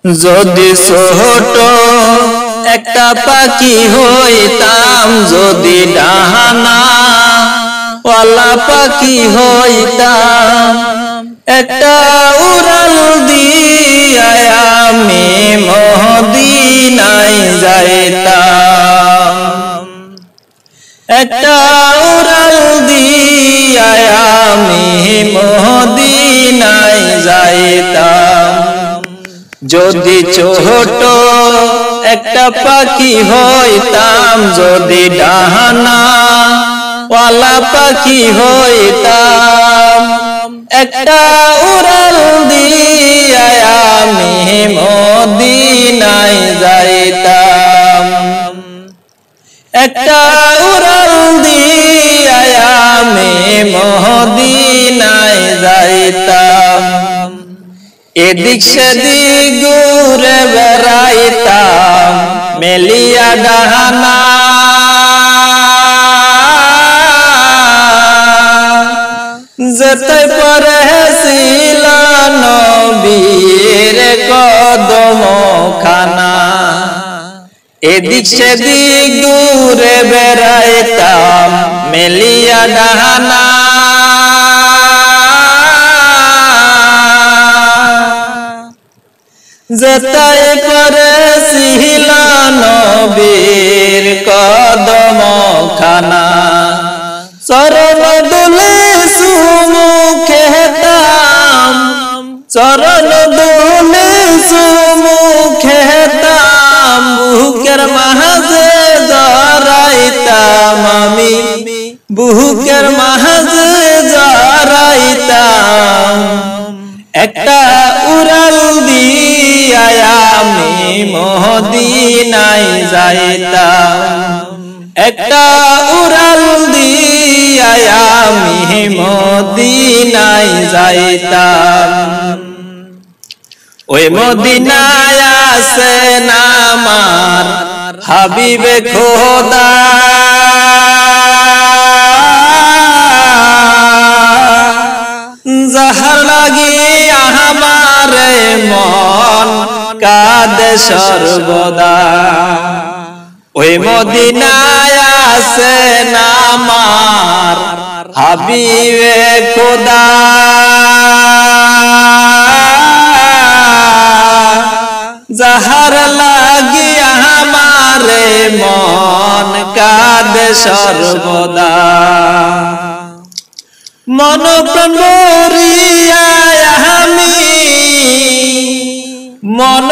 যদি ছোট একটা পাখি হইতাম, যদি ডানা ওয়ালা পাখি হইতাম, একটা উড়াল দিয়া আমি মদিনায় যাইতাম। একটা উড়াল দিয়া আমি মদিনায় যাইতাম। যদি ছোট একটা পাখি হইতাম, যদি ডানা ওয়ালা পাখি হইতাম, একটা উড়াল দিয়া আমি মদিনায় যাইতাম। একটা উড়াল দিয়া আমি মদিনায় যাইতাম। এদিক সেদিক ঘুরে বেড়াইতাম মেলিয়া ডানা, যেতে পারে ছিল নবীর কদম খানা। এদিক সেদিক ঘুরে বেড়াইতাম মেলিয়া ডানা, যেতে পারে ছিল নবীর কদম খানা। চরণ দুলে চুমু খেতাম, চরণ দুলে চুমু খেতাম, বুকের মাঝে জড়াইতাম আমি, বুকের মাঝে জড়াইতাম। একটা উড়াল দিয়া আমি মদিনায় যাইতাম। একটা উড়াল দিয়া আমি মদিনায় যাইতাম। ওই মদিনায় আছেন আমার হাবিবে খোদা, যাহার লাগি আমার মন কাঁদে সর্বদা। ওই মদিনায় আছেন আমার হাবিবে খোদা, যাহার লাগি আমার মন কাঁদে সর্বদা। মন প্রাণ ভরিয়া আমি, মন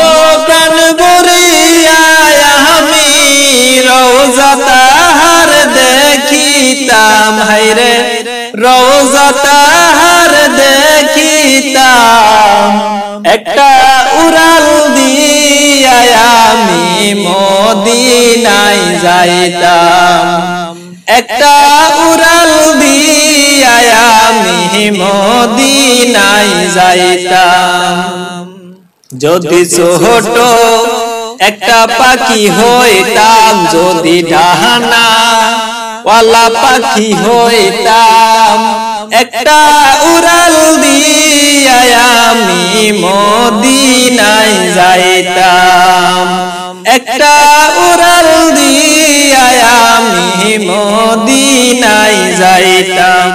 প্রাণ ভরিয়া আমি রওজা তাহার দেখিতাম। হায়রে রওজা তাহার দেখিতাম। একটা উড়াল দিয়া আমি মদিনায় যাইতাম। একটা উড়াল দিয়া আমি মদিনায় যাইতাম। যদি ছোট একটা পাখি হইতাম, যদি ডানা ওয়ালা পাখি হইতাম, একটা উড়াল দিয়া আমি মদিনায় যাইতাম। একটা উড়াল দিয়া আমি মদিনায় যাইতাম।